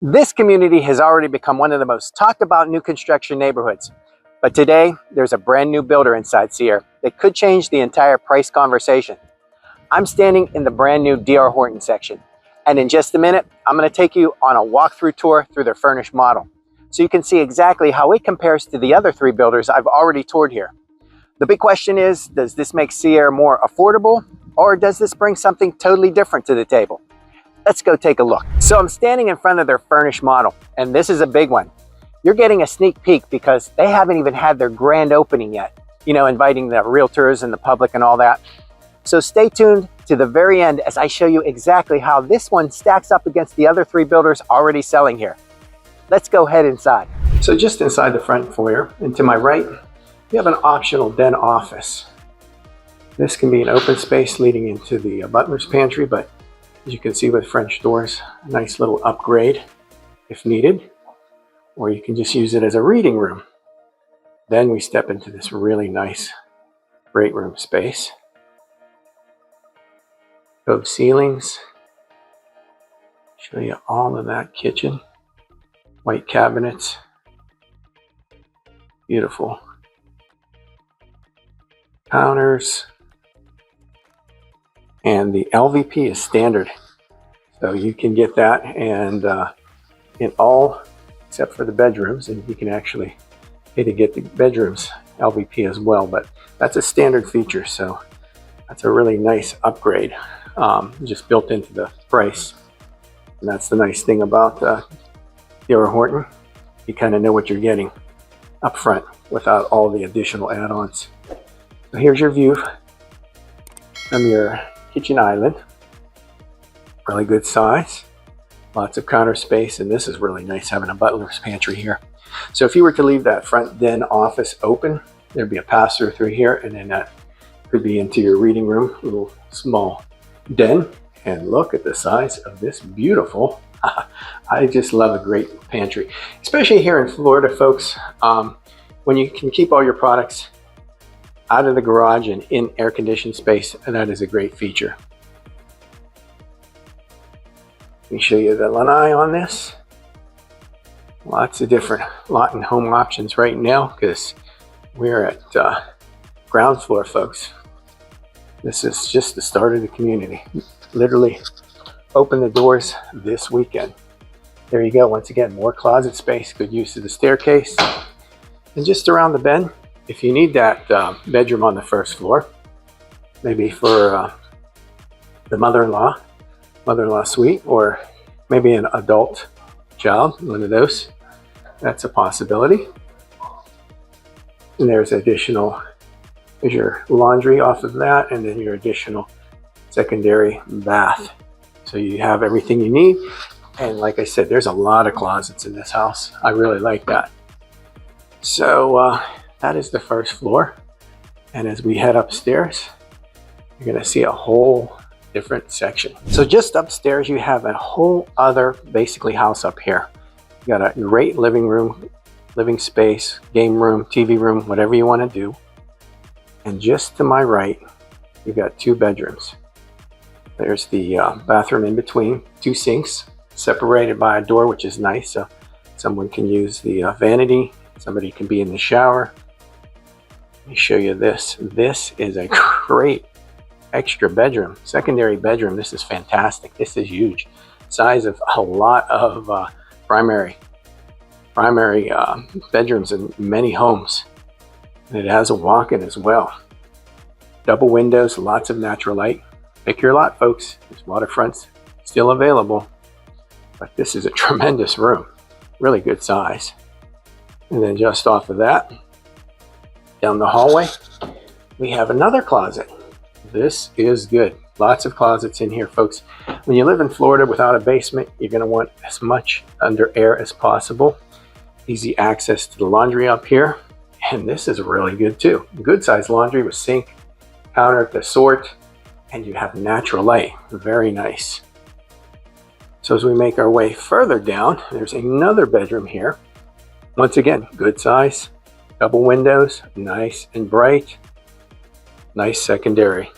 This community has already become one of the most talked about new construction neighborhoods. But today, there's a brand new builder inside Seaire that could change the entire price conversation. I'm standing in the brand new DR Horton section. And in just a minute, I'm going to take you on a walkthrough tour through their furnished model, so you can see exactly how it compares to the other three builders I've already toured here. The big question is, does this make Seaire more affordable, or does this bring something totally different to the table? Let's go take a look. So I'm standing in front of their furnished model, and this is a big one. You're getting a sneak peek because they haven't even had their grand opening yet, inviting the realtors and the public and all that. So stay tuned to the very end as I show you exactly how this one stacks up against the other three builders already selling here. Let's go head inside. So just inside the front foyer, and to my right, you have an optional den office. This can be an open space leading into the butler's pantry, but as you can see with French doors, a nice little upgrade if needed, or you can just use it as a reading room. Then we step into this really nice great room space. Cove ceilings, show you all of that kitchen, white cabinets, beautiful counters. And the LVP is standard, so you can get that and in all except for the bedrooms, and you can actually pay to get the bedrooms LVP as well, but that's a standard feature, so that's a really nice upgrade, just built into the price. And that's the nice thing about DR Horton. You kind of know what you're getting up front without all the additional add-ons. So here's your view from your kitchen island. Really good size, lots of counter space, and this is really nice having a butler's pantry here. So if you were to leave that front den office open, there'd be a pass-through through here, and then that could be into your reading room, little small den. And look at the size of this beautiful, I just love a great pantry, especially here in Florida, folks. When you can keep all your products out of the garage and in air-conditioned space, and that is a great feature. Let me show you the lanai on this. Lots of different lot and home options right now because we're at ground floor, folks. This is just the start of the community. Literally open the doors this weekend. There you go. Once again, more closet space, good use of the staircase. And just around the bend, if you need that bedroom on the first floor, maybe for the mother-in-law suite, or maybe an adult child, one of those, that's a possibility. And there's your laundry off of that, and then your additional secondary bath. So you have everything you need. And like I said, there's a lot of closets in this house. I really like that. So that is the first floor, and as we head upstairs, you're going to see a whole different section. So just upstairs, you have a whole other basically house up here. You got a great living room, living space, game room, TV room, whatever you want to do. And just to my right, you've got two bedrooms. There's the bathroom in between, two sinks separated by a door, which is nice, so someone can use the vanity, somebody can be in the shower. Let me show you this. This is a great extra bedroom, secondary bedroom. This is fantastic. This is huge. Size of a lot of primary bedrooms in many homes. And it has a walk-in as well. Double windows, lots of natural light. Pick your lot, folks. There's waterfronts still available. But this is a tremendous room. Really good size. And then just off of that, down the hallway, we have another closet. This is good. Lots of closets in here, folks. When you live in Florida without a basement, you're going to want as much under air as possible. Easy access to the laundry up here. And this is really good too. Good size laundry with sink, counter to sort, and you have natural light. Very nice. So as we make our way further down, there's another bedroom here. Once again, good size, double windows, nice and bright, nice secondary.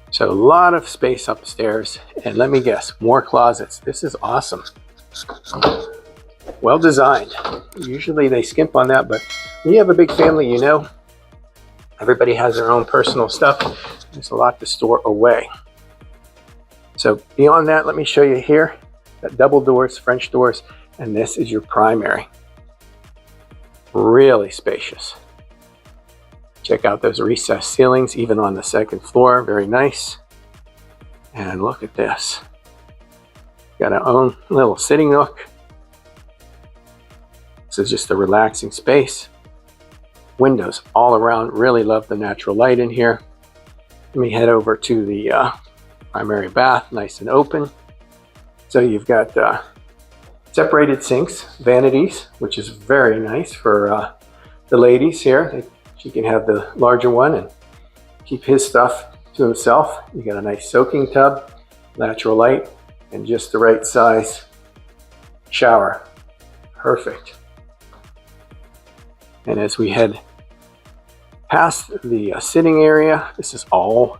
So a lot of space upstairs, and let me guess, more closets. This is awesome. Well designed. Usually they skimp on that, but when you have a big family, you know, everybody has their own personal stuff. There's a lot to store away. So beyond that, let me show you here. Got double doors, French doors, and this is your primary. Really spacious. Check out those recessed ceilings, even on the second floor. Very nice. And look at this. Got our own little sitting nook. This is just a relaxing space. Windows all around. Really love the natural light in here. Let me head over to the primary bath, nice and open. So you've got separated sinks, vanities, which is very nice for the ladies here. She can have the larger one and keep his stuff to himself. You got a nice soaking tub, natural light, and just the right size shower. Perfect. And as we head past the sitting area, this is all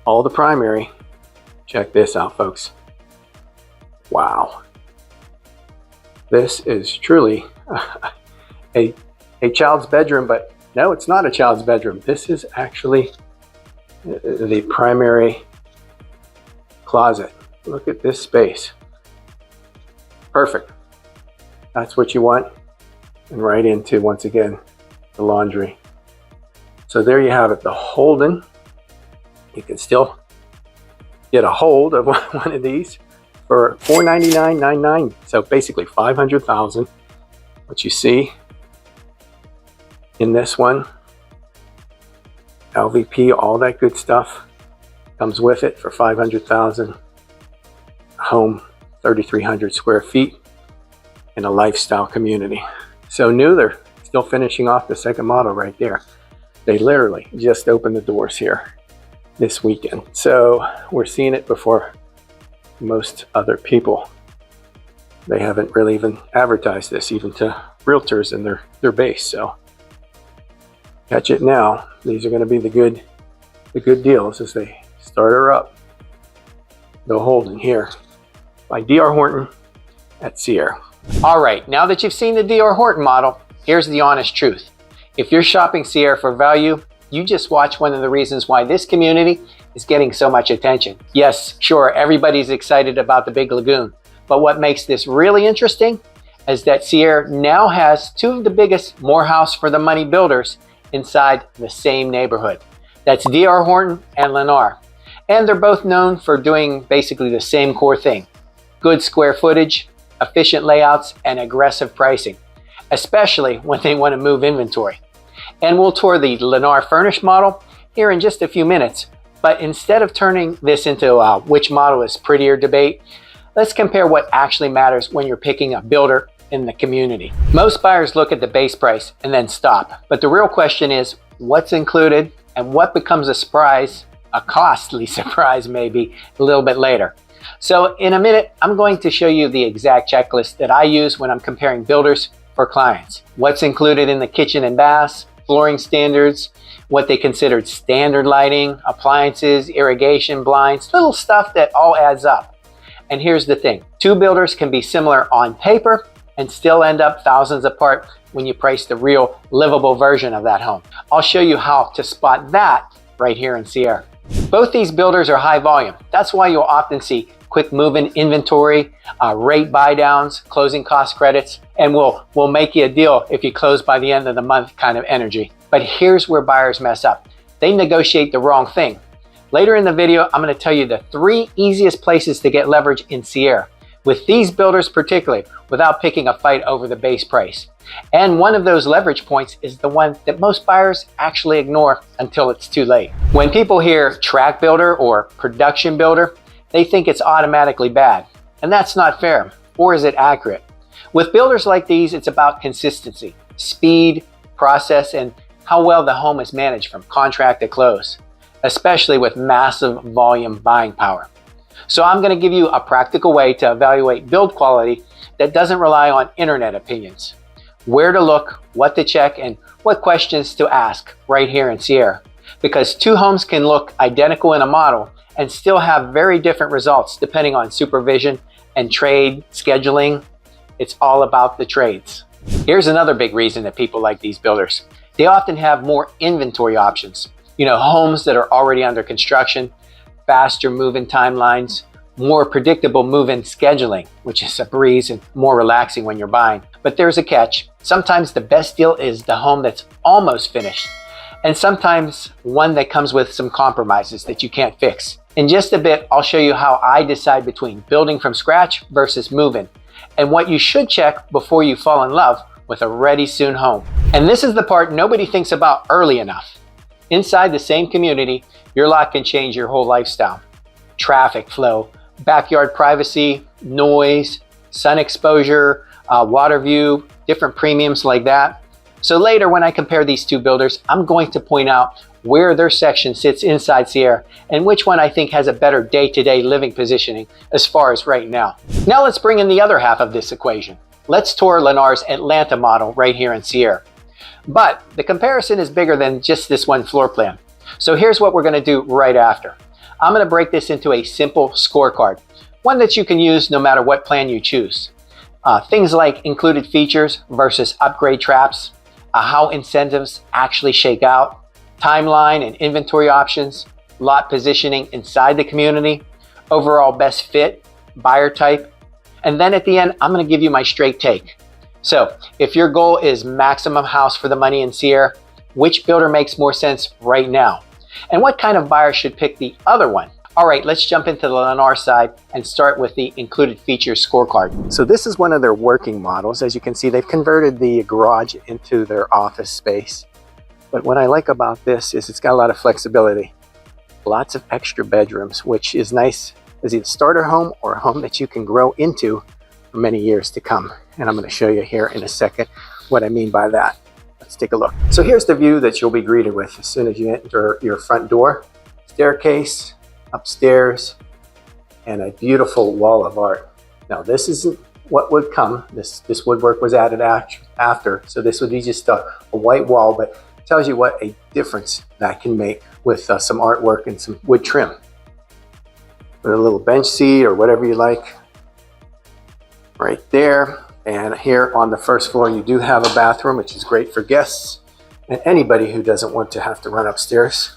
the primary. Check this out, folks. Wow. This is truly a child's bedroom, but no, it's not a child's bedroom. This is actually the primary closet. Look at this space. Perfect. That's what you want. And right into, once again, the laundry. So there you have it, the Holden. You can still get a hold of one of these for $499.99. So basically $500,000. What you see in this one, LVP, all that good stuff comes with it for $500,000. Home, 3,300 square feet in a lifestyle community. So new, they're still finishing off the second model right there. They literally just opened the doors here this weekend. So we're seeing it before most other people. They haven't really even advertised this even to realtors in their base. So catch it now. These are going to be the good deals as they start her up. The Holden here by DR Horton at Seaire. All right, now that you've seen the DR Horton model, here's the honest truth. If you're shopping Seaire for value, you just watch one of the reasons why this community is getting so much attention. Yes, sure, everybody's excited about the Big Lagoon, but what makes this really interesting is that Seaire now has two of the biggest Morehouse for the money builders inside the same neighborhood. That's DR Horton and Lennar. And they're both known for doing basically the same core thing. Good square footage, efficient layouts, and aggressive pricing, especially when they want to move inventory. And we'll tour the Lennar furnished model here in just a few minutes. But instead of turning this into a which model is prettier debate, let's compare what actually matters when you're picking a builder in the community. Most buyers look at the base price and then stop. But the real question is what's included and what becomes a surprise, a costly surprise maybe, a little bit later. So in a minute, I'm going to show you the exact checklist that I use when I'm comparing builders for clients. What's included in the kitchen and baths, flooring standards, what they considered standard lighting, appliances, irrigation, blinds, little stuff that all adds up. And here's the thing, two builders can be similar on paper and still end up thousands apart when you price the real livable version of that home. I'll show you how to spot that right here in Seaire. Both these builders are high volume. That's why you'll often see quick move-in inventory, rate buy downs, closing cost credits, and we'll make you a deal if you close by the end of the month kind of energy. But here's where buyers mess up. They negotiate the wrong thing. Later in the video, I'm going to tell you the 3 easiest places to get leverage in Seaire, with these builders particularly, without picking a fight over the base price. And one of those leverage points is the one that most buyers actually ignore until it's too late. When people hear track builder or production builder, they think it's automatically bad. And that's not fair, or is it accurate? With builders like these, it's about consistency, speed, process, and how well the home is managed from contract to close, especially with massive volume buying power. So I'm going to give you a practical way to evaluate build quality that doesn't rely on internet opinions. Where to look, what to check, and what questions to ask right here in Seaire. Because two homes can look identical in a model and still have very different results depending on supervision and trade scheduling. It's all about the trades. Here's another big reason that people like these builders. They often have more inventory options. You know, homes that are already under construction, faster move-in timelines, more predictable move-in scheduling, which is a breeze and more relaxing when you're buying. But there's a catch. Sometimes the best deal is the home that's almost finished, and sometimes one that comes with some compromises that you can't fix. In just a bit, I'll show you how I decide between building from scratch versus move-in, and what you should check before you fall in love with a ready-soon home. And this is the part nobody thinks about early enough. Inside the same community, your lot can change your whole lifestyle. Traffic flow, backyard privacy, noise, sun exposure, water view, different premiums like that. So later when I compare these two builders, I'm going to point out where their section sits inside Seaire and which one I think has a better day-to-day living positioning as far as right now. Now let's bring in the other half of this equation. Let's tour Lennar's Atlanta model right here in Seaire. But the comparison is bigger than just this one floor plan. So here's what we're going to do right after. I'm going to break this into a simple scorecard, one that you can use no matter what plan you choose. Things like included features versus upgrade traps, how incentives actually shake out, timeline and inventory options, lot positioning inside the community, overall best fit, buyer type, and then at the end, I'm going to give you my straight take. So if your goal is maximum house for the money in Seaire, which builder makes more sense right now? And what kind of buyer should pick the other one? All right, let's jump into the Lennar side and start with the included features scorecard. So this is one of their working models. As you can see, they've converted the garage into their office space. But what I like about this is it's got a lot of flexibility. Lots of extra bedrooms, which is nice as either a starter home or a home that you can grow into for many years to come. And I'm going to show you here in a second what I mean by that. Let's take a look. So here's the view that you'll be greeted with as soon as you enter your front door. Staircase, upstairs, and a beautiful wall of art. Now this isn't what would come. This woodwork was added after, so this would be just a white wall, but it tells you what a difference that can make with some artwork and some wood trim. Put a little bench seat or whatever you like right there. And here on the first floor, you do have a bathroom, which is great for guests and anybody who doesn't want to have to run upstairs.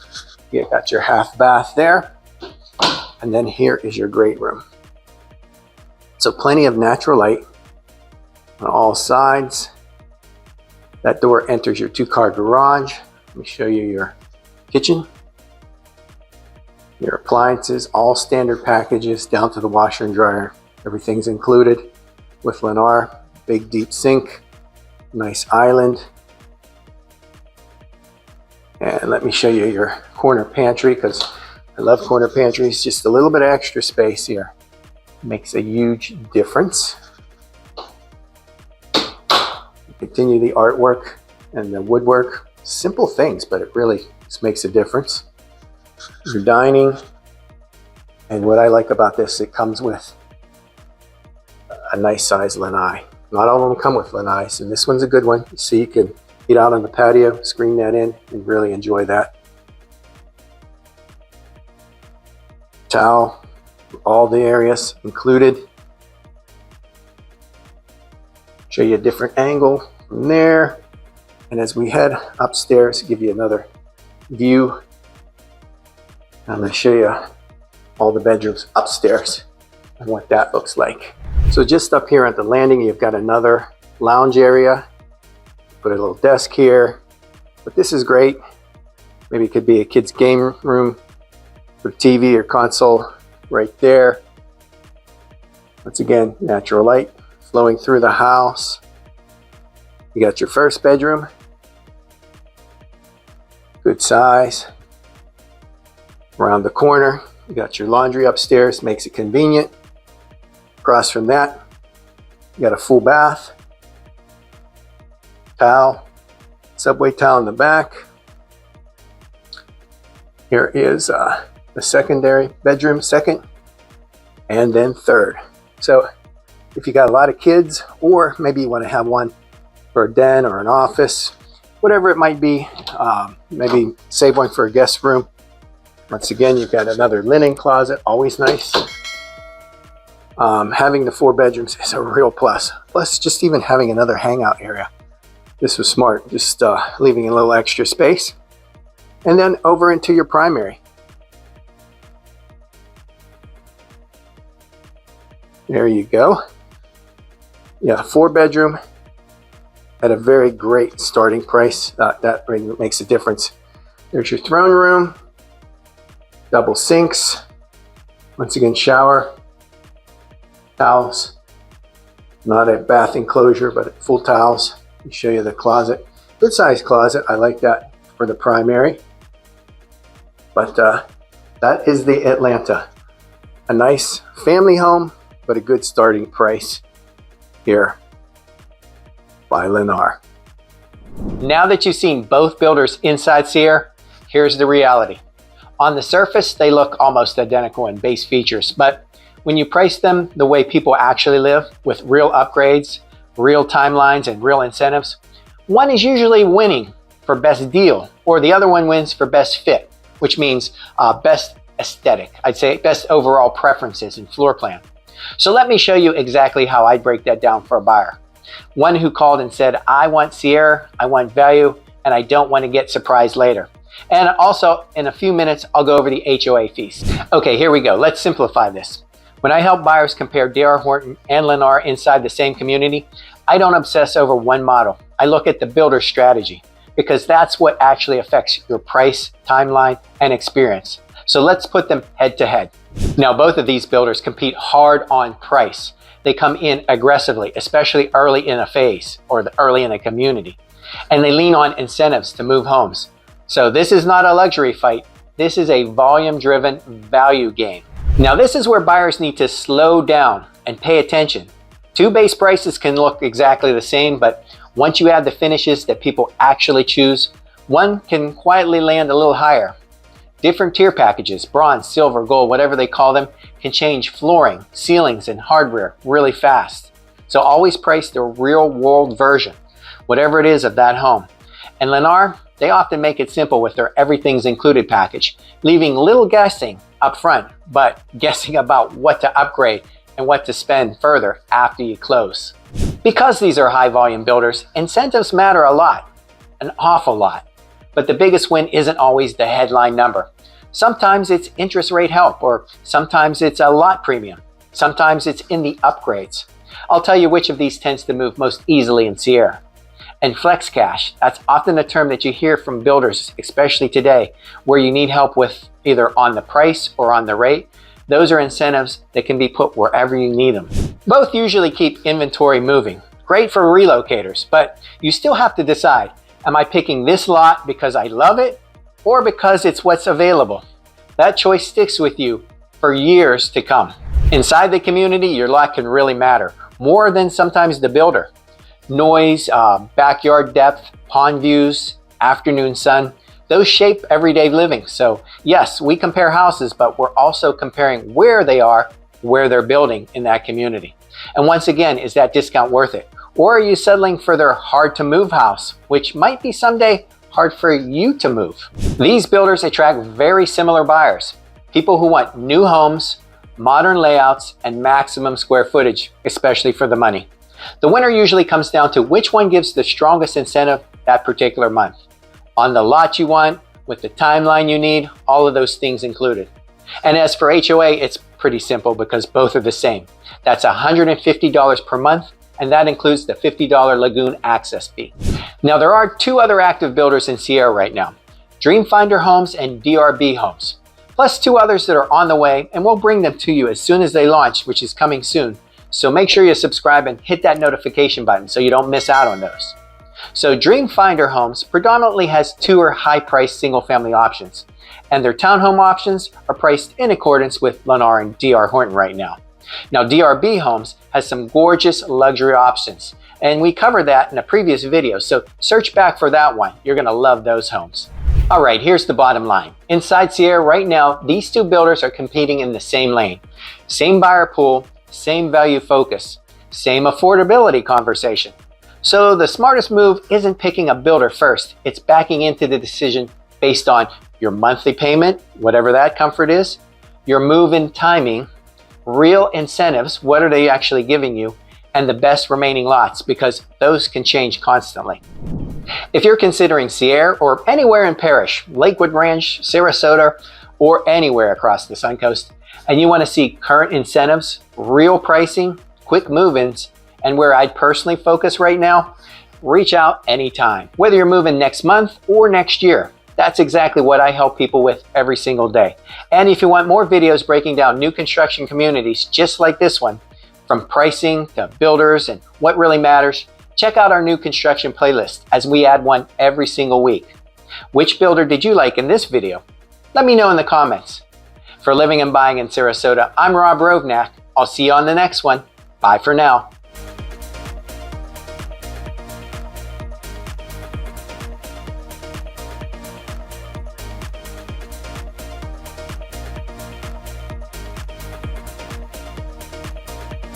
You got your half bath there. And then here is your great room. So plenty of natural light on all sides. That door enters your two-car garage. Let me show you your kitchen. Your appliances, all standard packages down to the washer and dryer. Everything's included with Lennar. Big deep sink, nice island. And let me show you your corner pantry, because I love corner pantries. Just a little bit of extra space here makes a huge difference. Continue the artwork and the woodwork. Simple things, but it really just makes a difference. Your dining, and what I like about this, it comes with a nice size lanai. Not all of them come with lanais, and this one's a good one. So you can eat out on the patio, screen that in, and really enjoy that. Towel, all the areas included. Show you a different angle from there. And as we head upstairs, give you another view. I'm going to show you all the bedrooms upstairs and what that looks like. So just up here at the landing, you've got another lounge area. Put a little desk here, but this is great. Maybe it could be a kid's game room for TV or console right there. Once again, natural light flowing through the house. You got your first bedroom, good size. Around the corner, you got your laundry upstairs, makes it convenient. Across from that, you got a full bath, towel, subway towel in the back. Here is the secondary bedroom, second, and then third. So if you got a lot of kids, or maybe you want to have one for a den or an office, whatever it might be, maybe save one for a guest room. Once again, you've got another linen closet, always nice. Having the 4 bedrooms is a real plus. Plus, just even having another hangout area. This was smart, just leaving a little extra space. And then over into your primary. There you go. Yeah, 4 bedroom at a very great starting price. That makes a difference. There's your throne room, double sinks, once again shower, towels, not a bath enclosure but full towels. Let me show you the closet. Good sized closet, I like that for the primary. But that is the Atlanta. A nice family home, but a good starting price here by Lennar. Now that you've seen both builders inside Seaire, here's the reality. On the surface, they look almost identical in base features, but when you price them the way people actually live, with real upgrades, real timelines, and real incentives, one is usually winning for best deal, or the other one wins for best fit, which means best aesthetic. I'd say best overall preferences and floor plan. So let me show you exactly how I break that down for a buyer. One who called and said, I want Seaire, I want value, and I don't want to get surprised later. And also, in a few minutes, I'll go over the HOA fees. Okay, here we go. Let's simplify this. When I help buyers compare DR Horton and Lennar inside the same community, I don't obsess over one model. I look at the builder's strategy, because that's what actually affects your price, timeline, and experience. So let's put them head to head. Now, both of these builders compete hard on price. They come in aggressively, especially early in a phase or early in a community. And they lean on incentives to move homes. So this is not a luxury fight. This is a volume-driven value game. Now, this is where buyers need to slow down and pay attention. 2 base prices can look exactly the same, but once you add the finishes that people actually choose, one can quietly land a little higher. Different tier packages, bronze, silver, gold, whatever they call them, can change flooring, ceilings, and hardware really fast. So always price the real world version, whatever it is of that home. And Lennar, they often make it simple with their everything's included package, leaving little guessing up front, but guessing about what to upgrade and what to spend further after you close. Because these are high volume builders, incentives matter a lot, an awful lot. But the biggest win isn't always the headline number. Sometimes it's interest rate help, or sometimes it's a lot premium. Sometimes it's in the upgrades. I'll tell you which of these tends to move most easily in Seaire. And flex cash, that's often a term that you hear from builders, especially today, where you need help with either on the price or on the rate. Those are incentives that can be put wherever you need them. Both usually keep inventory moving. Great for relocators, but you still have to decide, am I picking this lot because I love it or because it's what's available? That choice sticks with you for years to come. Inside the community, your lot can really matter, more than sometimes the builder. Noise, backyard depth, pond views, afternoon sun, those shape everyday living. So yes, we compare houses, but we're also comparing where they are, where they're building in that community. And once again, is that discount worth it? Or are you settling for their hard to move house, which might be someday hard for you to move? These builders attract very similar buyers. People who want new homes, modern layouts, and maximum square footage, especially for the money. The winner usually comes down to which one gives the strongest incentive that particular month. On the lot you want, with the timeline you need, all of those things included. And as for HOA, it's pretty simple because both are the same. That's $150 per month, and that includes the $50 Lagoon access fee. Now, there are 2 other active builders in Seaire right now, Dreamfinder Homes and DRB Homes, plus 2 others that are on the way, and we'll bring them to you as soon as they launch, which is coming soon. So make sure you subscribe and hit that notification button so you don't miss out on those. So Dreamfinder Homes predominantly has tour high-priced single-family options, and their townhome options are priced in accordance with Lennar and DR Horton right now. Now, DRB Homes has some gorgeous luxury options, and we covered that in a previous video, so search back for that one. You're gonna love those homes. All right, here's the bottom line. Inside Seaire right now, these 2 builders are competing in the same lane. Same buyer pool, same value focus, same affordability conversation. So the smartest move isn't picking a builder first, it's backing into the decision based on your monthly payment, whatever that comfort is, your move-in timing, real incentives, what are they actually giving you, and the best remaining lots, because those can change constantly. If you're considering Seaire or anywhere in Parrish, Lakewood Ranch, Sarasota, or anywhere across the Suncoast, and you want to see current incentives, real pricing, quick move-ins, and where I'd personally focus right now, reach out anytime. Whether you're moving next month or next year, that's exactly what I help people with every single day. And if you want more videos breaking down new construction communities just like this one, from pricing to builders and what really matters, check out our new construction playlist as we add one every single week. Which builder did you like in this video? Let me know in the comments. For Living and Buying in Sarasota, I'm Rob Rovnak. I'll see you on the next one. Bye for now.